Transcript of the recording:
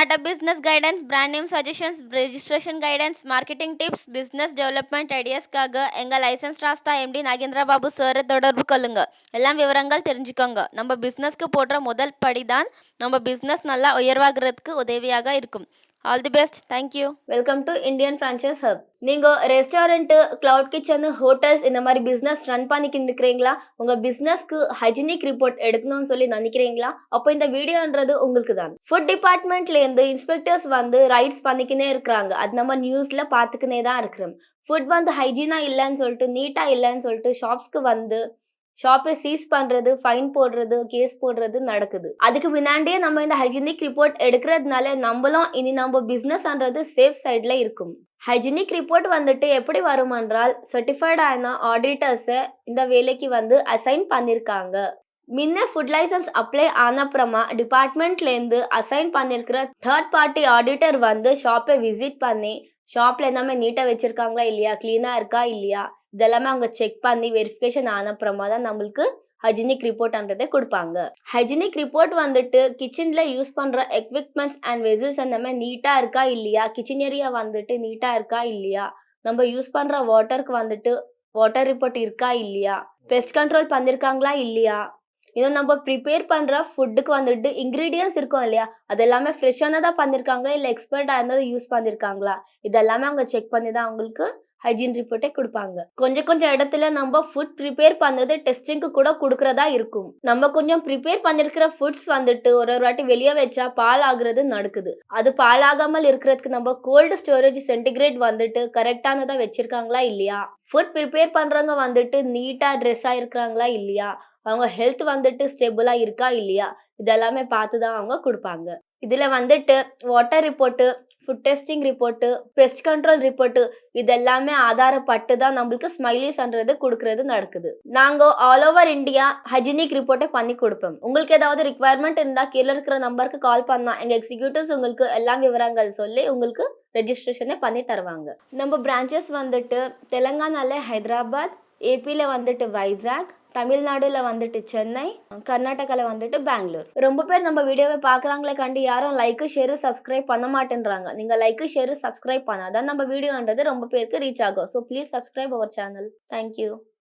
startup business guidance, brand name suggestions, registration guidance, marketing tips, business development ideasக்காக எங்க licence Raasta empty Nagendra Babu சாரை தொடர்பு கொள்ளுங்க. எல்லாம் விவரங்கள் தெரிஞ்சுக்கோங்க. நம்ம பிஸ்னஸ்க்கு போடுற முதல் படி தான் நம்ம பிஸ்னஸ் நல்லா உயர்வாகிறதுக்கு உதவியாக இருக்கும். All the best. Thank you. Welcome to Indian franchise hub. நீங்கள் ரெஸ்டாரண்ட்டு, கிளவுட் கிச்சனு, ஹோட்டல்ஸ் இந்த மாதிரி பிஸ்னஸ் ரன் பண்ணிக்கிட்டு இருக்கிறீங்களா? உங்கள் பிஸ்னஸ்க்கு ஹைஜீனிக் ரிப்போர்ட் எடுக்கணும்னு சொல்லி நினைக்கிறீங்களா? அப்போ இந்த வீடியோன்றது உங்களுக்கு தான். ஃபுட் டிபார்ட்மெண்ட்லேருந்து இன்ஸ்பெக்டர்ஸ் வந்து ரைட்ஸ் பண்ணிக்கினே இருக்கிறாங்க. அது நம்ம நியூஸில் பார்த்துக்கினே தான் இருக்கிறோம். ஃபுட் வந்து ஹைஜீனாக இல்லைன்னு சொல்லிட்டு, நீட்டாக இல்லைன்னு சொல்லிட்டு ஷாப்ஸ்க்கு வந்து ஷாப்பை சீஸ் பண்ணுறது, ஃபைன் போடுறது, கேஸ் போடுறது நடக்குது. அதுக்கு முன்னாடியே நம்ம இந்த ஹைஜீனிக் ரிப்போர்ட் எடுக்கிறதுனால நம்மளும் இனி நம்ம பிஸ்னஸ்ன்றது சேஃப் சைடில் இருக்கும். ஹைஜீனிக் ரிப்போர்ட் வந்துட்டு எப்படி வரும் என்றால், சர்டிஃபைட் ஆன ஆடிட்டர்ஸை இந்த வேலைக்கு வந்து அசைன் பண்ணியிருக்காங்க. முன்ன ஃபுட் லைசன்ஸ் அப்ளை ஆனப்புறமா டிபார்ட்மெண்ட்லேருந்து அசைன் பண்ணியிருக்கிற தேர்ட் பார்ட்டி ஆடிட்டர் வந்து ஷாப்பை விசிட் பண்ணி ஷாப்பில் எல்லாமே நீட்டாக வச்சுருக்காங்களா இல்லையா, க்ளீனாக இருக்கா இல்லையா, இதெல்லாமே அவங்க செக் பண்ணி வெரிஃபிகேஷன் ஆனப்புறமா தான் நம்மளுக்கு ஹைஜீனிக் ரிப்போர்ட்ன்றதை கொடுப்பாங்க. ஹைஜீனிக் ரிப்போர்ட் வந்துட்டு கிச்சனில் யூஸ் பண்ணுற எக்விப்மெண்ட்ஸ் அண்ட் வெசல்ஸ் எல்லாமே நீட்டாக இருக்கா இல்லையா, கிச்சன் ஏரியா வந்துட்டு நீட்டாக இருக்கா இல்லையா, நம்ம யூஸ் பண்ணுற வாட்டருக்கு வந்துட்டு வாட்டர் ரிப்போர்ட் இருக்கா இல்லையா, பெஸ்ட் கண்ட்ரோல் பண்ணியிருக்காங்களா இல்லையா, இன்னும் நம்ம ப்ரிப்பேர் பண்ணுற ஃபுட்டுக்கு வந்துட்டு இன்க்ரீடியன்ஸ் இருக்கும் இல்லையா, அது எல்லாமே ஃப்ரெஷ்ஷானதாக பண்ணியிருக்காங்களா இல்லை எக்ஸ்பர்ட்டாக இருந்தது யூஸ் பண்ணியிருக்காங்களா, இதெல்லாமே அவங்க செக் பண்ணி தான் அவங்களுக்கு ஹைஜீன் ரிப்போர்ட்டே கொடுப்பாங்க. கொஞ்சம் இடத்துல நம்ம ஃபுட் ப்ரிப்பேர் பண்ணது டெஸ்டிங்க்கு கூட கொடுக்கறதா இருக்கும். நம்ம கொஞ்சம் ப்ரிப்பேர் பண்ணிருக்கிற ஃபுட்ஸ் வந்துட்டு ஒரு வாட்டி வெளியே வச்சா பால் ஆகுறது நடக்குது. அது பால் ஆகாமல் இருக்கிறதுக்கு நம்ம கோல்டு ஸ்டோரேஜ் சென்டிகிரேட் வந்துட்டு கரெக்டானதா வச்சிருக்காங்களா இல்லையா, ஃபுட் ப்ரிப்பேர் பண்றவங்க வந்துட்டு நீட்டா ட்ரெஸ் ஆயிருக்காங்களா இல்லையா, அவங்க ஹெல்த் வந்துட்டு ஸ்டெபிளா இருக்கா இல்லையா, இதெல்லாமே பார்த்து தான் அவங்க கொடுப்பாங்க. இதுல வந்துட்டு water report, food testing report, pest control report இதெல்லாமே ஆதாரப்பட்டு தான் நம்மளுக்கு ஸ்மைலிஸ்ன்றது கொடுக்கறது நடக்குது. நாங்கள் ஆல் ஓவர் இந்தியா ஹைஜீனிக் ரிப்போர்ட்டை பண்ணி கொடுப்போம். உங்களுக்கு ஏதாவது ரிக்வயர்மெண்ட் இருந்தால் கீழே இருக்கிற நம்பருக்கு கால் பண்ணால் எங்கள் எக்ஸிக்யூட்டிவ்ஸ் உங்களுக்கு எல்லா விவரங்கள் சொல்லி உங்களுக்கு ரெஜிஸ்ட்ரேஷனே பண்ணி தருவாங்க. நம்ம பிரான்ச்சஸ் வந்துட்டு தெலுங்கானால ஹைதராபாத், ஏபியில் வந்துட்டு வைசாக், தமிழ்நாடுல வந்துட்டு சென்னை, கர்நாடகாவில் வந்துட்டு பெங்களூர். ரொம்ப பேர் நம்ம வீடியோவை பார்க்குறாங்களே கண்டு யாரும் லைக்கு ஷேரு சப்ஸ்கிரைப் பண்ண மாட்டேன்றாங்க. நீங்கள் லைக்கு ஷேரு சப்ஸ்கிரைப் பண்ணாதான் நம்ம வீடியோன்றது ரொம்ப பேருக்கு ரீச் ஆகும். So please subscribe our channel. Thank you.